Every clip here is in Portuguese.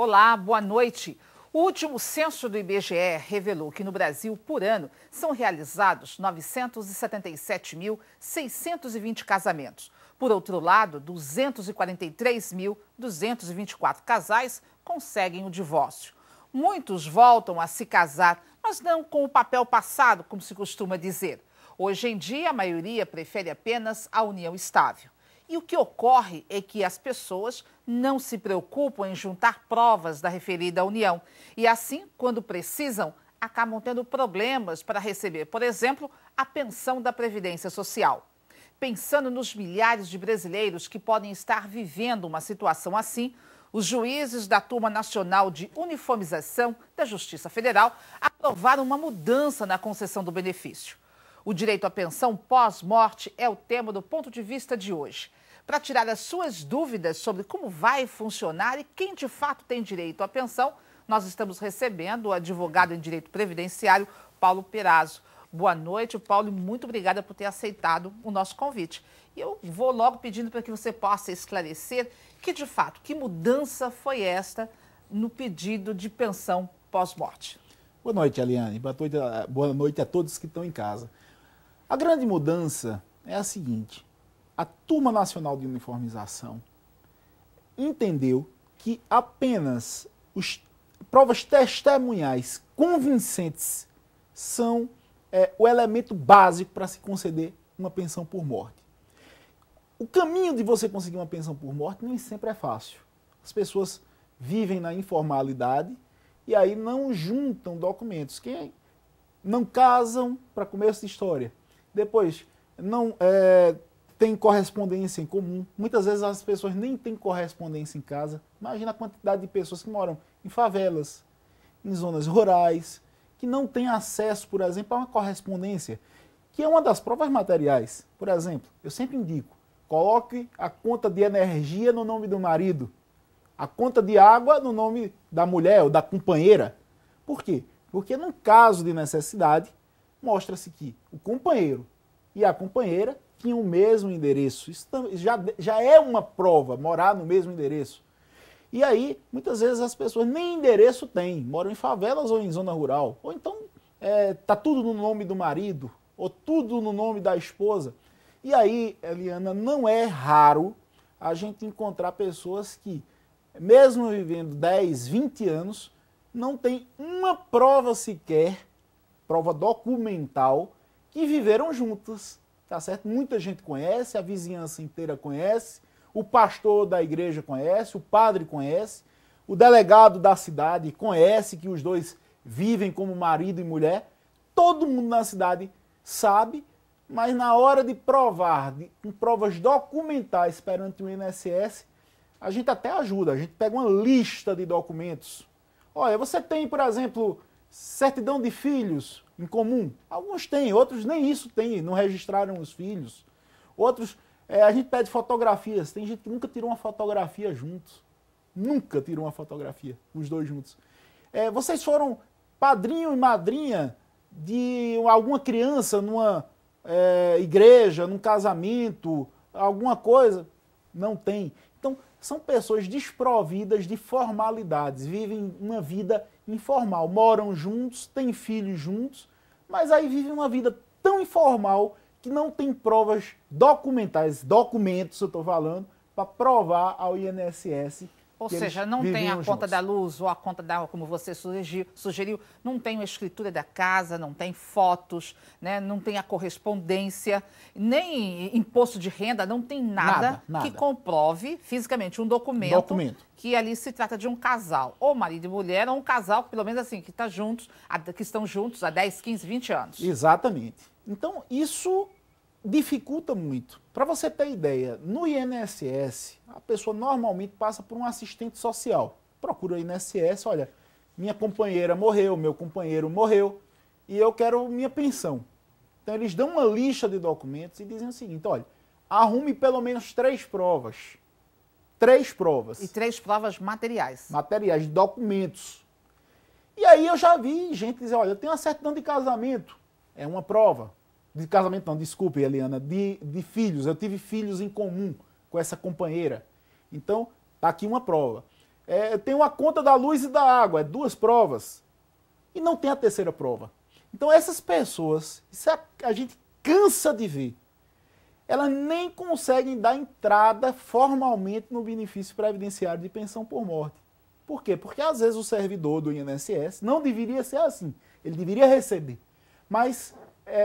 Olá, boa noite. O último censo do IBGE revelou que no Brasil, por ano, são realizados 977.620 casamentos. Por outro lado, 243.224 casais conseguem o divórcio. Muitos voltam a se casar, mas não com o papel passado, como se costuma dizer. Hoje em dia, a maioria prefere apenas a união estável. E o que ocorre é que as pessoas não se preocupam em juntar provas da referida união. E assim, quando precisam, acabam tendo problemas para receber, por exemplo, a pensão da Previdência Social. Pensando nos milhares de brasileiros que podem estar vivendo uma situação assim, os juízes da Turma Nacional de Uniformização da Justiça Federal aprovaram uma mudança na concessão do benefício. O direito à pensão pós-morte é o tema do ponto de vista de hoje. Para tirar as suas dúvidas sobre como vai funcionar e quem de fato tem direito à pensão, nós estamos recebendo o advogado em direito previdenciário, Paulo Perazzo. Boa noite, Paulo, e muito obrigada por ter aceitado o nosso convite. E eu vou logo pedindo para que você possa esclarecer que, de fato, que mudança foi esta no pedido de pensão pós-morte. Boa noite, Eliane. Boa noite a todos que estão em casa. A grande mudança é a seguinte: a Turma Nacional de Uniformização entendeu que apenas as provas testemunhais convincentes são o elemento básico para se conceder uma pensão por morte. O caminho de você conseguir uma pensão por morte nem sempre é fácil. As pessoas vivem na informalidade e aí não juntam documentos. Quem não casam, para começo de história. Depois, não tem correspondência em comum. Muitas vezes as pessoas nem têm correspondência em casa. Imagina a quantidade de pessoas que moram em favelas, em zonas rurais, que não têm acesso, por exemplo, a uma correspondência, que é uma das provas materiais. Por exemplo, eu sempre indico, coloque a conta de energia no nome do marido, a conta de água no nome da mulher ou da companheira. Por quê? Porque num caso de necessidade, mostra-se que o companheiro e a companheira tinham o mesmo endereço. Isso já é uma prova, morar no mesmo endereço. E aí, muitas vezes as pessoas nem endereço têm, moram em favelas ou em zona rural. Ou então, tá tudo no nome do marido, ou tudo no nome da esposa. E aí, Eliana, não é raro a gente encontrar pessoas que, mesmo vivendo 10, 20 anos, não tem uma prova sequer, prova documental, que viveram juntas, tá certo? Muita gente conhece, a vizinhança inteira conhece, o pastor da igreja conhece, o padre conhece, o delegado da cidade conhece que os dois vivem como marido e mulher, todo mundo na cidade sabe, mas na hora de provar, com provas documentais perante o INSS, a gente até ajuda, a gente pega uma lista de documentos. Olha, você tem, por exemplo, certidão de filhos em comum? Alguns têm, outros nem isso têm, não registraram os filhos. Outros, a gente pede fotografias, tem gente que nunca tirou uma fotografia juntos. Nunca tirou uma fotografia, os dois juntos. Vocês foram padrinho e madrinha de alguma criança numa igreja, num casamento, alguma coisa? Não tem. Então, são pessoas desprovidas de formalidades, vivem uma vida informal, moram juntos, têm filhos juntos, mas aí vivem uma vida tão informal que não tem provas documentais, documentos eu estou falando, para provar ao INSS. Ou seja, não tem a conta da luz ou a conta da água, como você sugeriu, não tem a escritura da casa, não tem fotos, né, não tem a correspondência, nem imposto de renda, não tem nada que comprove fisicamente um documento que ali se trata de um casal, ou marido e mulher, ou um casal, pelo menos assim, que estão juntos há 10, 15, 20 anos. Exatamente. Então, isso dificulta muito. Para você ter ideia, no INSS, a pessoa normalmente passa por um assistente social. Procura o INSS, olha, minha companheira morreu, meu companheiro morreu, e eu quero minha pensão. Então eles dão uma lista de documentos e dizem o seguinte, olha, arrume pelo menos 3 provas. 3 provas. E 3 provas materiais. Materiais, documentos. E aí eu já vi gente dizer, olha, eu tenho uma certidão de casamento. É uma prova. De casamento não, desculpe, Eliana, de filhos. Eu tive filhos em comum com essa companheira. Então, tá aqui uma prova. tem uma conta da luz e da água, 2 provas. E não tem a terceira prova. Então essas pessoas, isso a gente cansa de ver, elas nem conseguem dar entrada formalmente no benefício previdenciário de pensão por morte. Por quê? Porque às vezes o servidor do INSS não deveria ser assim, ele deveria receber. Mas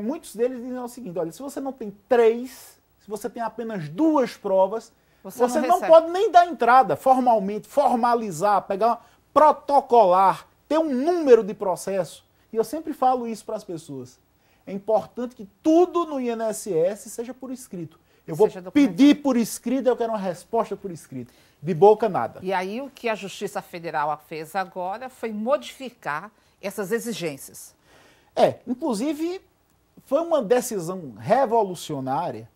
muitos deles dizem o seguinte, olha, se você não tem 3, se você tem apenas 2 provas, você não pode nem dar entrada formalmente, formalizar, pegar, protocolar, ter um número de processo. E eu sempre falo isso para as pessoas. É importante que tudo no INSS seja por escrito. Eu vou pedir por escrito, eu quero uma resposta por escrito. De boca, nada. E aí o que a Justiça Federal fez agora foi modificar essas exigências. Inclusive, foi uma decisão revolucionária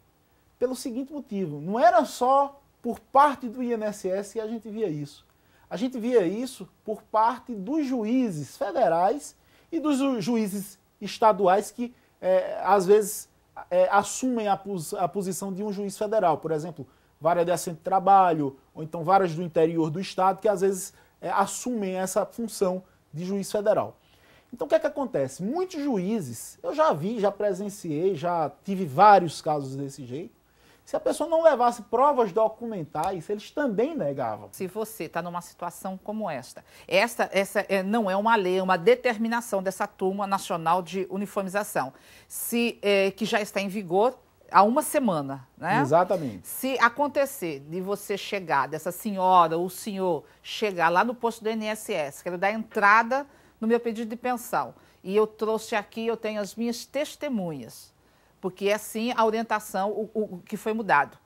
pelo seguinte motivo. Não era só por parte do INSS que a gente via isso. A gente via isso por parte dos juízes federais e dos juízes estaduais que, às vezes, assumem a posição de um juiz federal. Por exemplo, vara de assento de trabalho, ou então varas do interior do estado, que às vezes assumem essa função de juiz federal. Então o que é que acontece? Muitos juízes, eu já vi, já presenciei, já tive vários casos desse jeito, se a pessoa não levasse provas documentais, eles também negavam. Se você está numa situação como essa não é uma lei, é uma determinação dessa turma nacional de uniformização, que já está em vigor há uma semana, né? Exatamente. Se acontecer de você chegar, dessa senhora ou senhor, chegar lá no posto do INSS, quero dar entrada no meu pedido de pensão, e eu trouxe aqui, eu tenho as minhas testemunhas, porque é assim a orientação, o que foi mudado.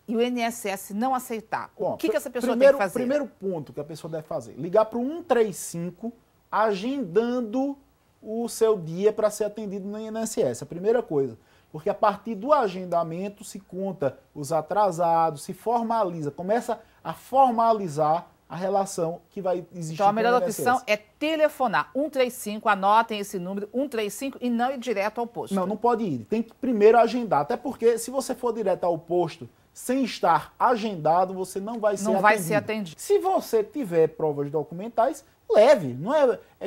E o INSS não aceitar. O que essa pessoa tem que fazer? O primeiro ponto que a pessoa deve fazer, ligar para o 135, agendando o seu dia para ser atendido no INSS. A primeira coisa. Porque a partir do agendamento se conta os atrasados, se formaliza, começa a formalizar a relação que vai existir. Então a melhor opção é telefonar 135, anotem esse número, 135, e não ir direto ao posto. Não pode ir, tem que primeiro agendar, até porque se você for direto ao posto sem estar agendado, você não vai ser atendido. Não vai ser atendido. Se você tiver provas documentais, leve, não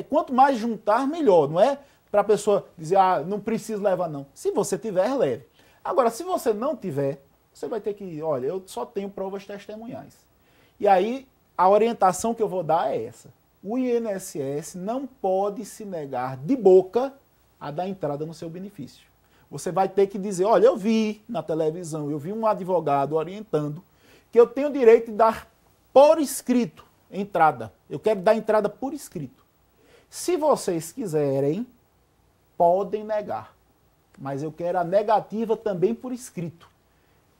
quanto mais juntar, melhor, não é para a pessoa dizer, não preciso levar não. Se você tiver, leve. Agora, se você não tiver, você vai ter que, olha, eu só tenho provas testemunhais. E aí, a orientação que eu vou dar é essa. O INSS não pode se negar de boca a dar entrada no seu benefício. Você vai ter que dizer, olha, eu vi na televisão, eu vi um advogado orientando que eu tenho o direito de dar por escrito entrada. Eu quero dar entrada por escrito. Se vocês quiserem, podem negar. Mas eu quero a negativa também por escrito.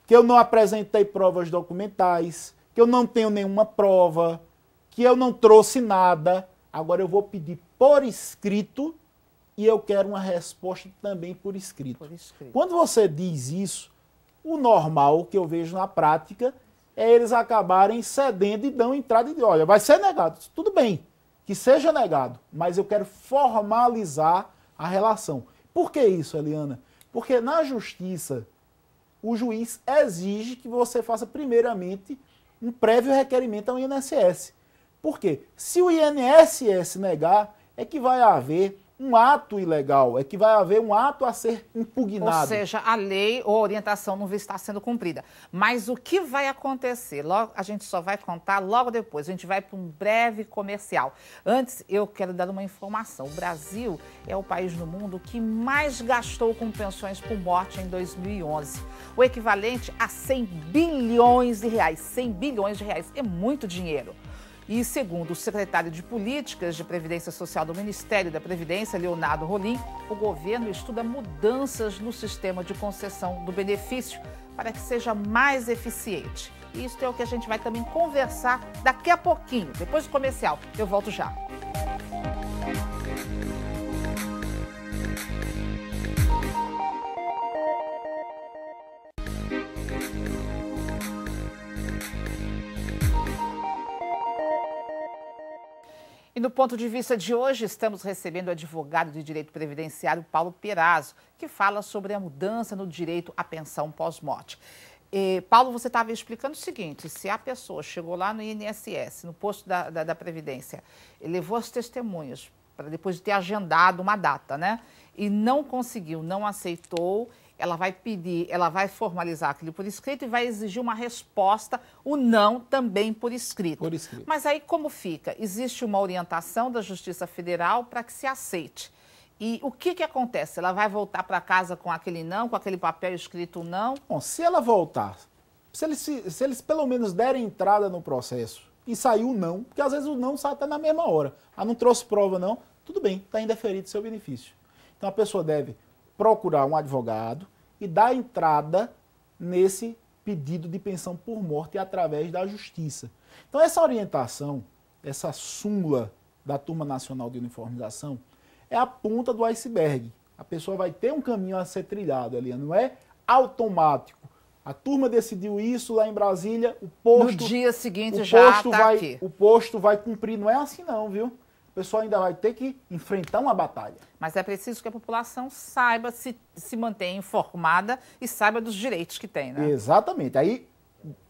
Que eu não apresentei provas documentais, que eu não tenho nenhuma prova, que eu não trouxe nada. Agora eu vou pedir por escrito e eu quero uma resposta também por escrito. Quando você diz isso, o normal que eu vejo na prática é eles acabarem cedendo e dão entrada e dizem, olha, vai ser negado. Tudo bem, que seja negado, mas eu quero formalizar a relação. Por que isso, Eliana? Porque na justiça, o juiz exige que você faça primeiramente um prévio requerimento ao INSS. Por quê? Se o INSS negar, é que vai haver um ato ilegal, é que vai haver um ato a ser impugnado. Ou seja, a lei ou a orientação não está sendo cumprida. Mas o que vai acontecer? A gente só vai contar logo depois. A gente vai para um breve comercial. Antes, eu quero dar uma informação. O Brasil é o país no mundo que mais gastou com pensões por morte em 2011. O equivalente a 100 bilhões de reais. 100 bilhões de reais é muito dinheiro. E, segundo o secretário de Políticas de Previdência Social do Ministério da Previdência, Leonardo Rolim, o governo estuda mudanças no sistema de concessão do benefício para que seja mais eficiente. E isso é o que a gente vai também conversar daqui a pouquinho, depois do comercial. Eu volto já. E no ponto de vista de hoje, estamos recebendo o advogado de direito previdenciário Paulo Perazzo, que fala sobre a mudança no direito à pensão pós-morte. Paulo, você estava explicando o seguinte, se a pessoa chegou lá no INSS, no posto da Previdência, levou as testemunhas, para depois de ter agendado uma data, né? E não conseguiu, não aceitou, ela vai pedir, ela vai formalizar aquilo por escrito e vai exigir uma resposta, o não também por escrito. Por escrito. Mas aí como fica? Existe uma orientação da Justiça Federal para que se aceite. E o que acontece? Ela vai voltar para casa com aquele não, com aquele papel escrito não? Bom, se ela voltar, se eles pelo menos derem entrada no processo e sair o não, porque às vezes o não sai até na mesma hora. Ah, não trouxe prova não, tudo bem, está indeferido seu benefício. Então a pessoa deve procurar um advogado e dar entrada nesse pedido de pensão por morte através da justiça. Então essa orientação, essa súmula da Turma Nacional de Uniformização, é a ponta do iceberg. A pessoa vai ter um caminho a ser trilhado ali, não é automático. A turma decidiu isso lá em Brasília, o posto... No dia seguinte já está aqui. O posto vai cumprir, não é assim não, viu? O pessoal ainda vai ter que enfrentar uma batalha. Mas é preciso que a população saiba, se mantenha informada e saiba dos direitos que tem, né? Exatamente. Aí,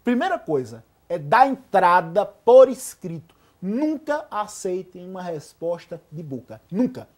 primeira coisa, é dar entrada por escrito. Nunca aceitem uma resposta de boca. Nunca.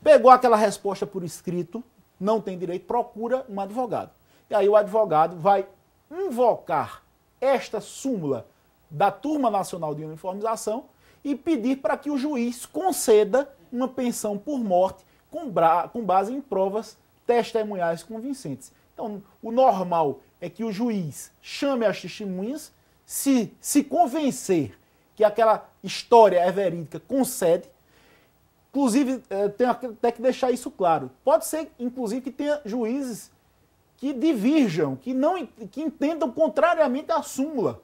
Pegou aquela resposta por escrito, não tem direito, procura um advogado. E aí o advogado vai invocar esta súmula da Turma Nacional de Uniformização e pedir para que o juiz conceda uma pensão por morte com base em provas testemunhais convincentes. Então, o normal é que o juiz chame as testemunhas, se convencer que aquela história é verídica, concede. Inclusive, tem até que deixar isso claro. Pode ser, inclusive, que tenha juízes que divirjam, que entendam contrariamente à súmula,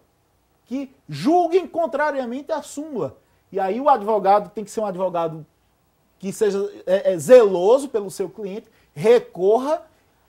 que julguem contrariamente à súmula. E aí o advogado tem que ser um advogado que seja zeloso pelo seu cliente, recorra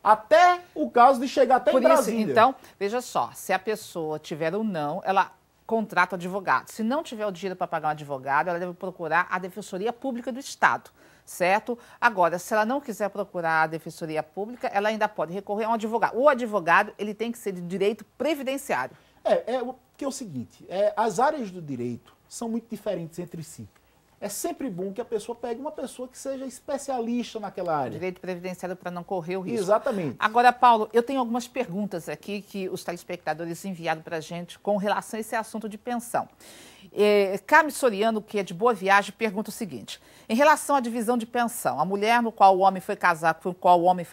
até o caso de chegar até em Brasília. Por isso, então, veja só, se a pessoa tiver um não, ela contrata o advogado. Se não tiver o dinheiro para pagar um advogado, ela deve procurar a Defensoria Pública do Estado, certo? Agora, se ela não quiser procurar a Defensoria Pública, ela ainda pode recorrer a um advogado. O advogado, ele tem que ser de direito previdenciário. Porque é o seguinte, as áreas do direito são muito diferentes entre si. É sempre bom que a pessoa pegue uma pessoa que seja especialista naquela área. Direito previdenciário para não correr o risco. Exatamente. Agora, Paulo, eu tenho algumas perguntas aqui que os telespectadores enviaram para a gente com relação a esse assunto de pensão. Carmen Soriano, que é de Boa Viagem, pergunta o seguinte: em relação à divisão de pensão, a mulher com qual o homem foi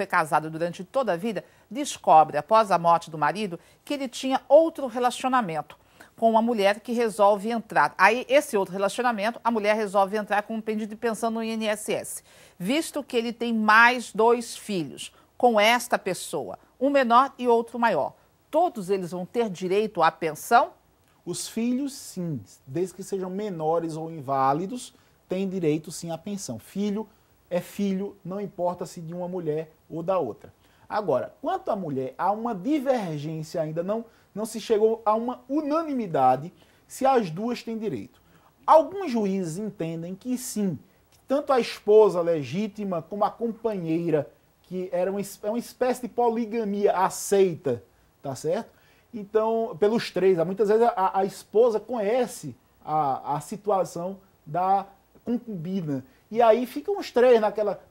casado durante toda a vida descobre, após a morte do marido, que ele tinha outro relacionamento com uma mulher que resolve entrar. Aí, esse outro relacionamento, a mulher resolve entrar com um pedido de pensão no INSS, visto que ele tem mais 2 filhos com esta pessoa, um menor e outro maior. Todos eles vão ter direito à pensão? Os filhos, sim, desde que sejam menores ou inválidos, têm direito, sim, à pensão. Filho é filho, não importa se de uma mulher ou da outra. Agora, quanto à mulher, há uma divergência ainda, não se chegou a uma unanimidade se as duas têm direito. Alguns juízes entendem que sim, que tanto a esposa legítima como a companheira, que é uma espécie de poligamia aceita, tá certo? Então, pelos três, muitas vezes a esposa conhece a situação da concubina. E aí ficam os três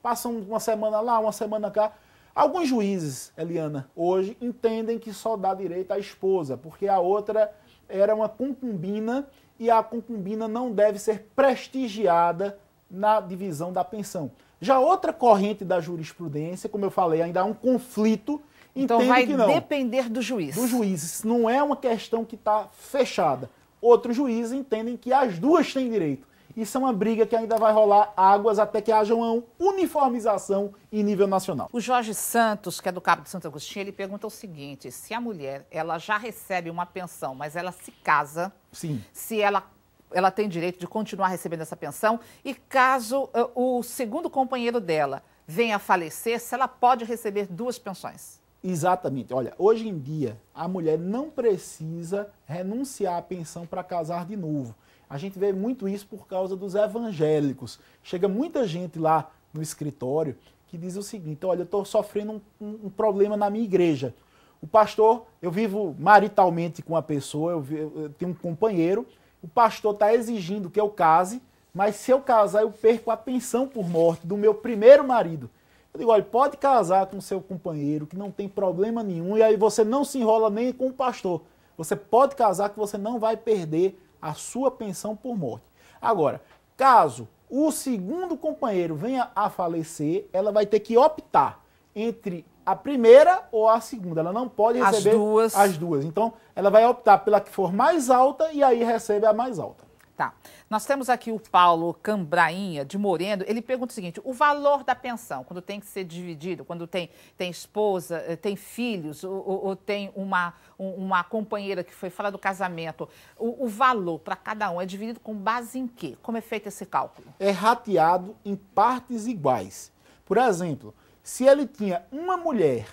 passam uma semana lá, uma semana cá. Alguns juízes, Eliana, hoje entendem que só dá direito à esposa, porque a outra era uma concubina e a concubina não deve ser prestigiada na divisão da pensão. Já outra corrente da jurisprudência, como eu falei, ainda há um conflito. Então vai depender do juiz. Do juiz. Isso não é uma questão que está fechada. Outros juízes entendem que as duas têm direito. Isso é uma briga que ainda vai rolar águas até que haja uma uniformização em nível nacional. O Jorge Santos, que é do Cabo de Santo Agostinho, ele pergunta o seguinte: se a mulher ela já recebe uma pensão, mas ela se casa, sim, se ela tem direito de continuar recebendo essa pensão, e caso o segundo companheiro dela venha a falecer, se ela pode receber 2 pensões? Exatamente. Olha, hoje em dia, a mulher não precisa renunciar à pensão para casar de novo. A gente vê muito isso por causa dos evangélicos. Chega muita gente lá no escritório que diz o seguinte: olha, eu estou sofrendo um problema na minha igreja. O pastor, eu vivo maritalmente com uma pessoa, eu tenho um companheiro, o pastor está exigindo que eu case, mas se eu casar eu perco a pensão por morte do meu primeiro marido. Eu digo, olha, pode casar com seu companheiro, que não tem problema nenhum, e aí você não se enrola nem com o pastor. Você pode casar que você não vai perder a sua pensão por morte. Agora, caso o segundo companheiro venha a falecer, ela vai ter que optar entre a primeira ou a segunda. Ela não pode receber as duas. Então, ela vai optar pela que for mais alta e aí recebe a mais alta. Tá. Nós temos aqui o Paulo Cambrainha, de Moreno. Ele pergunta o seguinte, o valor da pensão, quando tem que ser dividido, quando tem esposa, tem filhos, ou tem uma companheira que foi fora do casamento, o valor para cada um é dividido com base em quê? Como é feito esse cálculo? É rateado em partes iguais. Por exemplo, se ele tinha uma mulher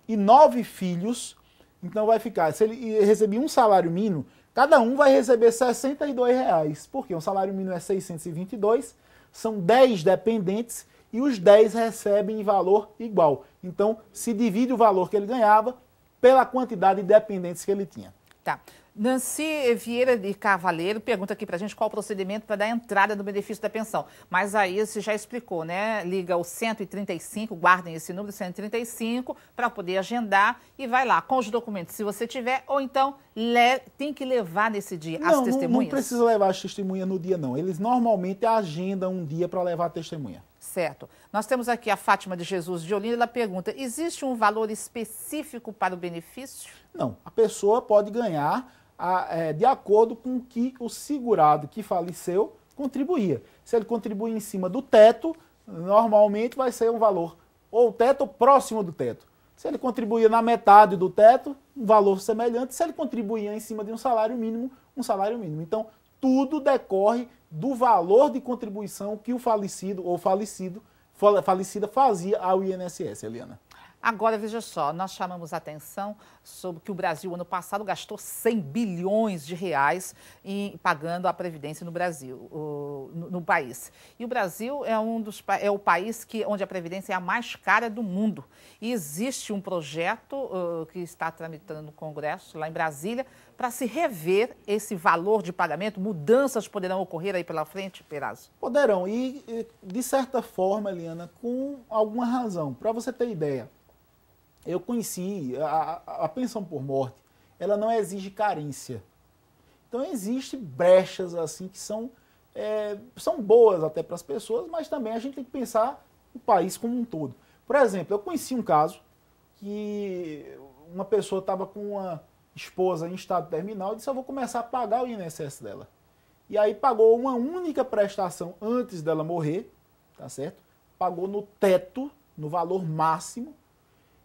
e 9 filhos, então vai ficar, se ele recebia um salário mínimo, cada um vai receber R$ 62, porque o salário mínimo é 622, são 10 dependentes e os 10 recebem em valor igual. Então, se divide o valor que ele ganhava pela quantidade de dependentes que ele tinha. Tá. Nancy Vieira de Cavaleiro pergunta aqui pra gente qual o procedimento para dar entrada no benefício da pensão. Mas aí você já explicou, né? Liga o 135, guardem esse número, 135, para poder agendar e vai lá com os documentos, se você tiver, ou então tem que levar nesse dia as testemunhas? Não precisa levar as testemunhas no dia, não. Eles normalmente agendam um dia para levar a testemunha. Certo. Nós temos aqui a Fátima de Jesus de Olinda, ela pergunta, existe um valor específico para o benefício? Não, a pessoa pode ganhar de acordo com o que o segurado que faleceu contribuía. Se ele contribuir em cima do teto, normalmente vai ser um valor ou o teto ou próximo do teto. Se ele contribuía na metade do teto, um valor semelhante. Se ele contribuía em cima de um salário mínimo, um salário mínimo. Então, tudo decorre do valor de contribuição que o falecido ou falecida fazia ao INSS, Eliana. Agora, veja só, nós chamamos a atenção sobre que o Brasil, ano passado, gastou 100 bilhões de reais pagando a Previdência no Brasil, no país. E o Brasil é o país onde a Previdência é a mais cara do mundo. E existe um projeto que está tramitando no Congresso, lá em Brasília, para se rever esse valor de pagamento. Mudanças poderão ocorrer aí pela frente, Perazzo? Poderão, e de certa forma, Eliana, com alguma razão. Para você ter ideia, eu conheci, a pensão por morte, ela não exige carência. Então, existem brechas assim que são boas até para as pessoas, mas também a gente tem que pensar o país como um todo. Por exemplo, eu conheci um caso que uma pessoa estava com uma esposa em estado terminal e disse, eu vou começar a pagar o INSS dela. E aí pagou uma única prestação antes dela morrer, tá certo? Pagou no teto, no valor máximo.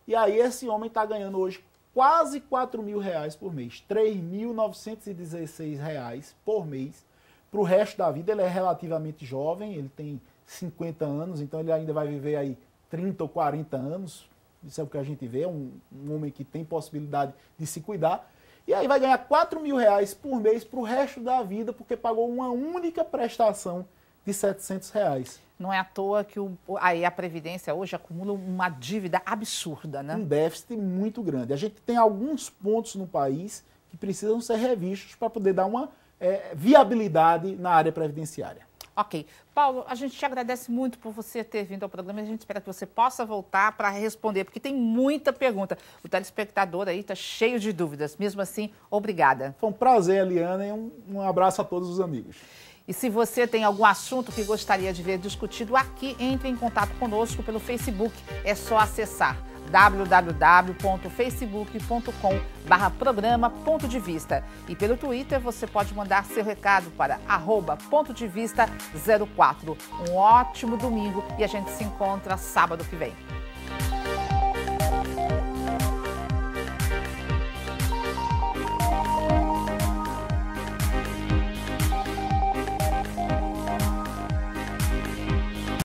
E aí esse homem está ganhando hoje quase R$4.000 por mês, R$3.916 por mês. Para o resto da vida, ele é relativamente jovem, ele tem 50 anos, então ele ainda vai viver aí 30 ou 40 anos. Isso é o que a gente vê, um homem que tem possibilidade de se cuidar. E aí vai ganhar R$4.000 por mês para o resto da vida, porque pagou uma única prestação de R$700. Não é à toa que a Previdência hoje acumula uma dívida absurda, né? Um déficit muito grande. A gente tem alguns pontos no país que precisam ser revistos para poder dar uma viabilidade na área previdenciária. Ok. Paulo, a gente te agradece muito por você ter vindo ao programa e a gente espera que você possa voltar para responder, porque tem muita pergunta. O telespectador aí está cheio de dúvidas. Mesmo assim, obrigada. Foi um prazer, Eliana, e um abraço a todos os amigos. E se você tem algum assunto que gostaria de ver discutido aqui, entre em contato conosco pelo Facebook. É só acessar www.facebook.com/programa Ponto de Vista. E pelo Twitter você pode mandar seu recado para @PontoDeVista04. Um ótimo domingo e a gente se encontra sábado que vem.